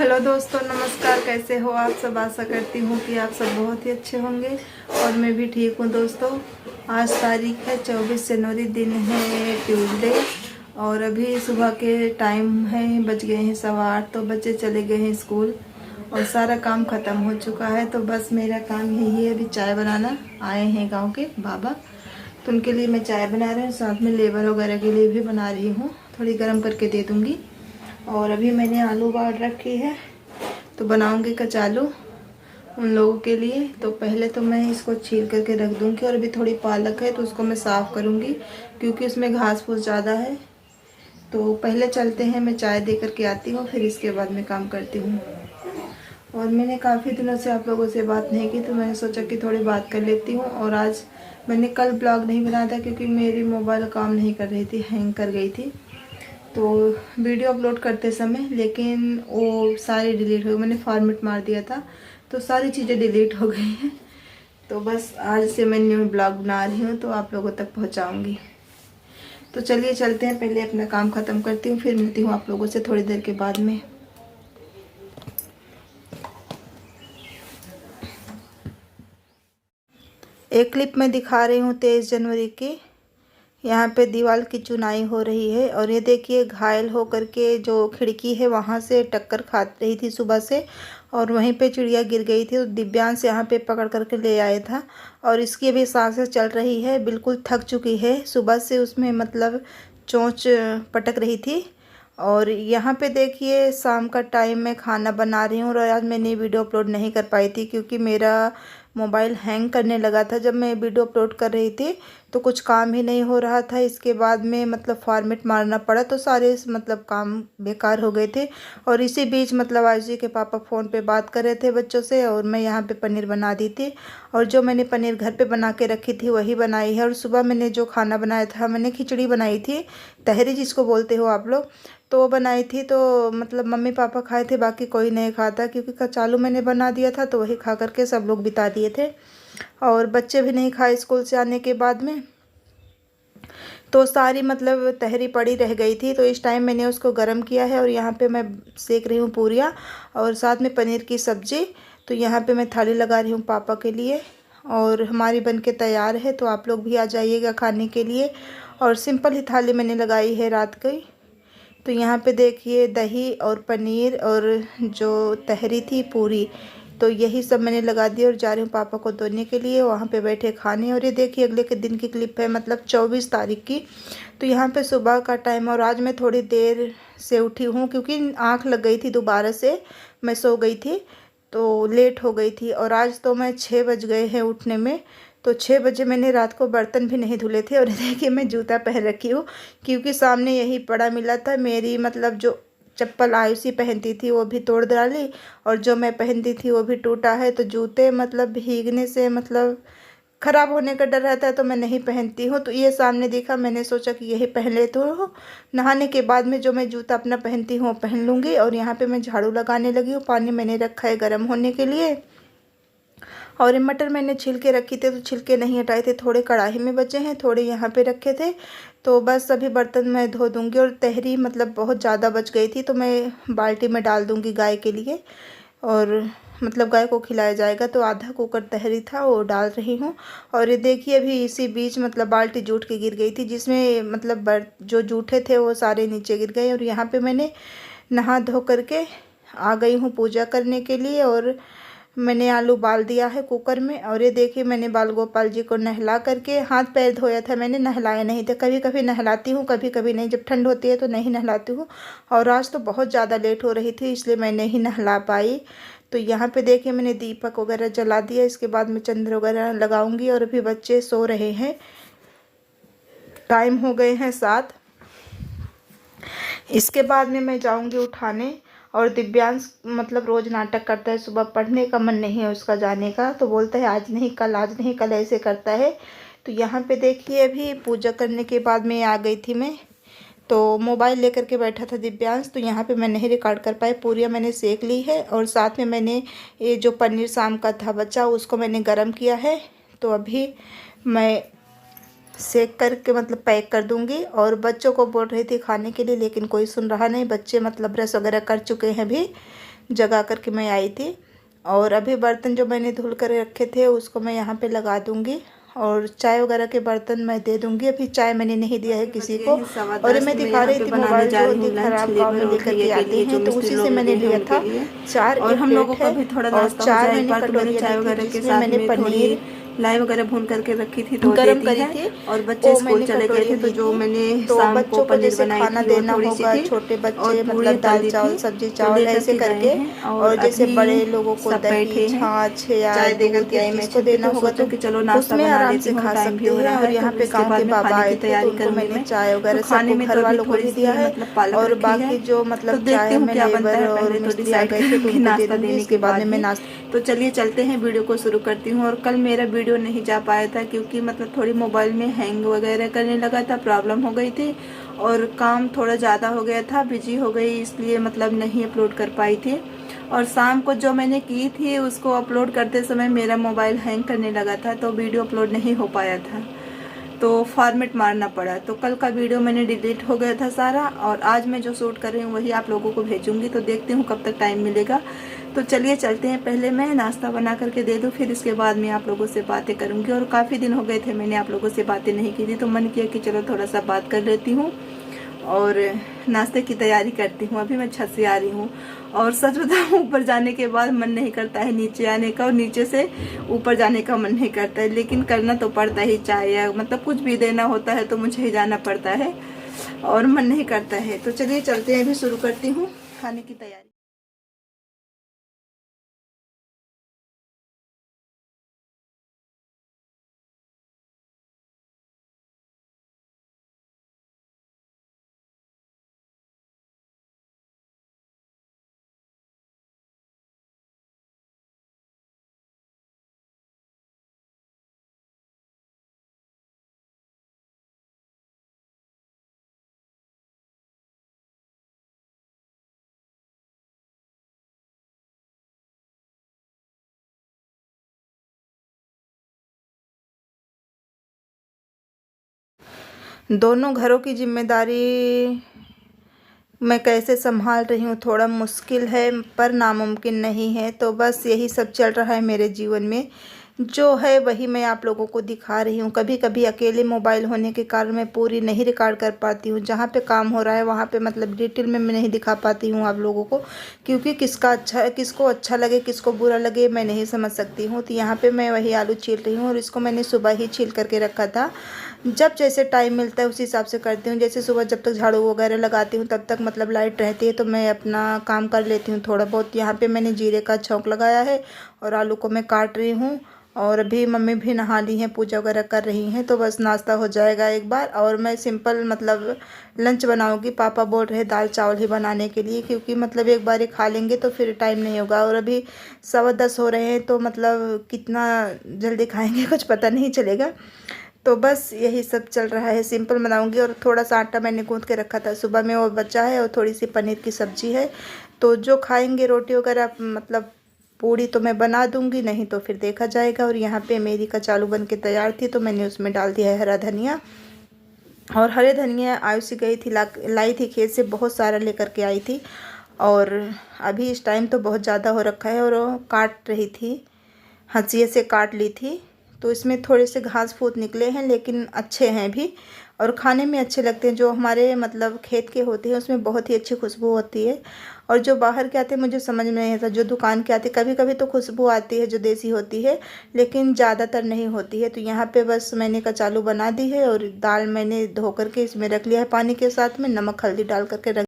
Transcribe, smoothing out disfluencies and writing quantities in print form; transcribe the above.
Hello दोस्तों, नमस्कार। कैसे हो आप सब? आशा करती हूँ कि आप सब बहुत ही अच्छे होंगे और मैं भी ठीक हूँ। दोस्तों, आज तारीख है 24 जनवरी, दिन है ट्यूसडे और अभी सुबह के टाइम है, बज गए हैं 8:15। तो बच्चे चले गए हैं स्कूल और सारा काम ख़त्म हो चुका है। तो बस मेरा काम यही है, अभी चाय बनाना। आए हैं गाँव के बाबा, तो उनके लिए मैं चाय बना रही हूँ, साथ में लेबर वगैरह के लिए भी बना रही हूँ। थोड़ी गर्म करके दे दूँगी। और अभी मैंने आलू उबाल रखी है, तो बनाऊंगी कचालू उन लोगों के लिए। तो पहले तो मैं इसको छील करके रख दूंगी और अभी थोड़ी पालक है तो उसको मैं साफ़ करूंगी क्योंकि उसमें घास फूस ज़्यादा है। तो पहले चलते हैं, मैं चाय दे करके आती हूँ, फिर इसके बाद मैं काम करती हूँ। और मैंने काफ़ी दिनों से आप लोगों से बात नहीं की, तो मैंने सोचा कि थोड़ी बात कर लेती हूँ। और आज मैंने कल ब्लॉग नहीं बनाया था क्योंकि मेरी मोबाइल काम नहीं कर रही थी, हैंग कर गई थी। तो वीडियो अपलोड करते समय लेकिन वो सारी डिलीट हो गई, मैंने फॉर्मेट मार दिया था तो सारी चीज़ें डिलीट हो गई हैं। तो बस आज से मैं न्यू ब्लॉग बना रही हूँ, तो आप लोगों तक पहुँचाऊँगी। तो चलिए चलते हैं, पहले अपना काम ख़त्म करती हूँ, फिर मिलती हूँ आप लोगों से थोड़ी देर के बाद में। एक क्लिप में दिखा रही हूँ 23 जनवरी की। यहाँ पे दीवार की चुनाई हो रही है और ये देखिए, घायल हो करके जो खिड़की है वहाँ से टक्कर खा रही थी सुबह से, और वहीं पे चिड़िया गिर गई थी। तो दिव्यांश यहाँ पे पकड़ करके ले आया था और इसकी अभी सांसें चल रही है, बिल्कुल थक चुकी है। सुबह से उसमें मतलब चोंच पटक रही थी। और यहाँ पे देखिए, शाम का टाइम में खाना बना रही हूँ और आज मैंने वीडियो अपलोड नहीं कर पाई थी क्योंकि मेरा मोबाइल हैंग करने लगा था जब मैं वीडियो अपलोड कर रही थी। तो कुछ काम ही नहीं हो रहा था, इसके बाद में मतलब फॉर्मेट मारना पड़ा, तो सारे मतलब काम बेकार हो गए थे। और इसी बीच मतलब आयुषी के पापा फ़ोन पे बात कर रहे थे बच्चों से और मैं यहाँ पे पनीर बना दी थी। और जो मैंने पनीर घर पे बना के रखी थी वही बनाई है। और सुबह मैंने जो खाना बनाया था, मैंने खिचड़ी बनाई थी, तहरी जिसको बोलते हो आप लोग, तो वो बनाई थी। तो मतलब मम्मी पापा खाए थे, बाकी कोई नहीं खाता क्योंकि कचालू मैंने बना दिया था, तो वही खा करके सब लोग बिता दिए थे। और बच्चे भी नहीं खाए स्कूल से आने के बाद में, तो सारी मतलब तहरी पड़ी रह गई थी। तो इस टाइम मैंने उसको गर्म किया है और यहाँ पे मैं सेक रही हूँ पूरियाँ और साथ में पनीर की सब्ज़ी। तो यहाँ पे मैं थाली लगा रही हूँ पापा के लिए और हमारी बन के तैयार है, तो आप लोग भी आ जाइएगा खाने के लिए। और सिंपल ही थाली मैंने लगाई है रात की। तो यहाँ पे देखिए, दही और पनीर और जो तहरी थी पूरी, तो यही सब मैंने लगा दिया और जा रही हूँ पापा को धोने के लिए, वहाँ पे बैठे खाने। और ये देखिए, अगले के दिन की क्लिप है, मतलब 24 तारीख की। तो यहाँ पे सुबह का टाइम और आज मैं थोड़ी देर से उठी हूँ क्योंकि आँख लग गई थी दोबारा से, मैं सो गई थी तो लेट हो गई थी। और आज तो मैं 6 बज गए हैं उठने में। तो 6 बजे मैंने रात को बर्तन भी नहीं धुले थे। और देखिए, मैं जूता पहन रखी हूँ क्योंकि सामने यही पड़ा मिला था। मेरी मतलब जो चप्पल आयुषी पहनती थी वो भी तोड़ डाली और जो मैं पहनती थी वो भी टूटा है। तो जूते मतलब भीगने से मतलब ख़राब होने का डर रहता है, तो मैं नहीं पहनती हूँ। तो ये सामने देखा, मैंने सोचा कि यही पहन लेती हूँ। नहाने के बाद में जो मैं जूता अपना पहनती हूँ वो पहन लूँगी। और यहाँ पे मैं झाड़ू लगाने लगी हूँ, पानी मैंने रखा है गर्म होने के लिए। और ये मटर मैंने छिलके रखी थे, तो छिलके नहीं हटाए थे, थोड़े कढ़ाई में बचे हैं, थोड़े यहाँ पे रखे थे। तो बस अभी बर्तन मैं धो दूँगी। और तहरी मतलब बहुत ज़्यादा बच गई थी, तो मैं बाल्टी में डाल दूँगी गाय के लिए, और मतलब गाय को खिलाया जाएगा। तो आधा कुकर तहरी था वो डाल रही हूँ। और ये देखिए, अभी इसी बीच मतलब बाल्टी जूट के गिर गई थी, जिसमें मतलब जो जूठे थे वो सारे नीचे गिर गए। और यहाँ पे मैंने नहा धो करके आ गई हूँ पूजा करने के लिए। और मैंने आलू उबाल दिया है कुकर में। और ये देखिए, मैंने बाल गोपाल जी को नहला करके हाथ पैर धोया था, मैंने नहलाया नहीं था। कभी कभी नहलाती हूँ, कभी कभी नहीं, जब ठंड होती है तो नहीं नहलाती हूँ। और आज तो बहुत ज़्यादा लेट हो रही थी, इसलिए मैं नहीं नहला पाई। तो यहाँ पे देखिए, मैंने दीपक वगैरह जला दिया, इसके बाद मैं चंद्र वगैरह लगाऊंगी। और अभी बच्चे सो रहे हैं, टाइम हो गए हैं 7। इसके बाद में मैं जाऊंगी उठाने। और दिव्यांश मतलब रोज़ नाटक करता है, सुबह पढ़ने का मन नहीं है उसका जाने का, तो बोलता है आज नहीं कल, आज नहीं कल, ऐसे करता है। तो यहाँ पे देखिए, अभी पूजा करने के बाद में आ गई थी मैं, तो मोबाइल लेकर के बैठा था दिव्यांश, तो यहाँ पे मैं नहीं रिकॉर्ड कर पाई। पूरियाँ मैंने सेक ली है और साथ में मैंने ये जो पनीर शाम का था बचा, उसको मैंने गरम किया है। तो अभी मैं सेक करके मतलब पैक कर दूंगी। और बच्चों को बोल रही थी खाने के लिए, लेकिन कोई सुन रहा नहीं। बच्चे मतलब ब्रश वगैरह कर चुके हैं भी, जगा करके मैं आई थी। और अभी बर्तन जो मैंने धुल कर रखे थे उसको मैं यहाँ पे लगा दूँगी और चाय वगैरह के बर्तन मैं दे दूँगी। अभी चाय मैंने नहीं दिया है किसी को। और मैं दिखा रही थी मोबाइल जो होती है ख़राब गाँव में लेकर के आते हैं, तो उसी से मैंने लिया था 4 एक प्लेट है और 4 मैंने कटोरियाँ ली थी जिसमें मैंने पनीर लाई वगैरह भून करके रखी थी तो गरम देती करी है। थी और बच्चे स्कूल मैंने चले गए थे तो जो मैंने तो शाम को बच्चों को पनीर जैसे बनाई खाना थी वो देना थोड़ी सी होगा, थी छोटे और बच्चे पूरी मतलब दाल तली चावल थी सब्जी तो चावल दे ऐसे करके गए करके। हैं। और जैसे अभी बड़े लोगों को सब दही बैठे हैं, छाछ या चाय दे दूध करके आई मैं जिसको छत पे देना तो होगा सोचा तो कि चलो नाश्ता उसमें बना आराम लेती से हूँ, खा टाइम भी सकते हो हैं। रहा और है। यहाँ तो पे इसके गांव के बाद मैं बाबा खाने की आए थे तो तैयारी उनको करूँगी। मैंने मैं चाय तो वगैरह खाने सबको में घर तो अभी वालों को थोड़ी भी सी दिया है। मतलब पालक और रखी है, बाकी जो तो मतलब देखती चाय हूँ में क्या बनता लेबर है। और पहले तो मिस्त्री आ डिसाइड गए थे तो करूँगी उनको दे नाश्ता दूँगी, देने इसके के बाद बाद में मैं ही। नाश्ता। तो चलिए चलते हैं, वीडियो को शुरू करती हूँ। और कल मेरा वीडियो नहीं जा पाया था क्योंकि मतलब थोड़ी मोबाइल में हैंग वगैरह करने लगा था, प्रॉब्लम हो गई थी और काम थोड़ा ज़्यादा हो गया था, बिजी हो गई, इसलिए मतलब नहीं अपलोड कर पाई थी। और शाम को जो मैंने की थी उसको अपलोड करते समय मेरा मोबाइल हैंग करने लगा था तो वीडियो अपलोड नहीं हो पाया था, तो फॉर्मेट मारना पड़ा। तो कल का वीडियो मैंने डिलीट हो गया था सारा, और आज मैं जो शूट कर रही हूँ वही आप लोगों को भेजूंगी। तो देखती हूँ कब तक टाइम मिलेगा। तो चलिए चलते हैं, पहले मैं नाश्ता बना करके दे दूँ, फिर इसके बाद मैं आप लोगों से बातें करूँगी। और काफ़ी दिन हो गए थे मैंने आप लोगों से बातें नहीं की थी, तो मन किया कि चलो थोड़ा सा बात कर लेती हूँ और नाश्ते की तैयारी करती हूँ। अभी मैं छत से आ रही हूँ और सच बताऊँ ऊपर जाने के बाद मन नहीं करता है नीचे आने का, और नीचे से ऊपर जाने का मन नहीं करता है, लेकिन करना तो पड़ता ही। चाहे या मतलब कुछ भी देना होता है तो मुझे ही जाना पड़ता है और मन नहीं करता है। तो चलिए चलते हैं, अभी शुरू करती हूँ खाने की तैयारी। दोनों घरों की जिम्मेदारी मैं कैसे संभाल रही हूँ, थोड़ा मुश्किल है पर नामुमकिन नहीं है। तो बस यही सब चल रहा है मेरे जीवन में, जो है वही मैं आप लोगों को दिखा रही हूँ। कभी कभी अकेले मोबाइल होने के कारण मैं पूरी नहीं रिकॉर्ड कर पाती हूँ, जहाँ पे काम हो रहा है वहाँ पे मतलब डिटेल में मैं नहीं दिखा पाती हूँ आप लोगों को, क्योंकि किसको अच्छा लगे किसको बुरा लगे मैं नहीं समझ सकती हूँ। तो यहाँ पे मैं वही आलू छील रही हूँ और इसको मैंने सुबह ही छील करके रखा था। जब जैसे टाइम मिलता है उसी हिसाब से करती हूँ। जैसे सुबह जब तक झाड़ू वगैरह लगाती हूँ तब तक मतलब लाइट रहती है तो मैं अपना काम कर लेती हूँ थोड़ा बहुत। यहाँ पे मैंने जीरे का छौंक लगाया है और आलू को मैं काट रही हूँ। और अभी मम्मी भी नहा ली हैं, पूजा वगैरह कर रही हैं, तो बस नाश्ता हो जाएगा एक बार। और मैं सिंपल मतलब लंच बनाऊंगी। पापा बोल रहे दाल चावल ही बनाने के लिए, क्योंकि मतलब एक बार ही खा लेंगे तो फिर टाइम नहीं होगा। और अभी 10:15 हो रहे हैं तो मतलब कितना जल्दी खाएंगे कुछ पता नहीं चलेगा। तो बस यही सब चल रहा है, सिंपल बनाऊंगी। और थोड़ा सा आटा मैंने गूँथ के रखा था सुबह में, वो बचा है। और थोड़ी सी पनीर की सब्जी है, तो जो खाएंगे रोटी वगैरह मतलब पूड़ी तो मैं बना दूंगी, नहीं तो फिर देखा जाएगा। और यहाँ पे मेरी कचालू बन के तैयार थी तो मैंने उसमें डाल दिया है हरा धनिया। और हरे धनिया आयुषी गई थी लाई थी खेत से, बहुत सारा लेकर के आई थी। और अभी इस टाइम तो बहुत ज़्यादा हो रखा है और वो काट रही थी, हंसिए से काट ली थी। तो इसमें थोड़े से घास फूस निकले हैं लेकिन अच्छे हैं भी और खाने में अच्छे लगते हैं। जो हमारे मतलब खेत के होते हैं उसमें बहुत ही अच्छी खुशबू होती है। और जो बाहर के आते हैं मुझे समझ में नहीं आता, जो दुकान के आते कभी कभी तो खुशबू आती है जो देसी होती है, लेकिन ज़्यादातर नहीं होती है। तो यहाँ पे बस मैंने कचालू बना दी है और दाल मैंने धो करके इसमें रख लिया है पानी के साथ में, नमक हल्दी डाल करके रख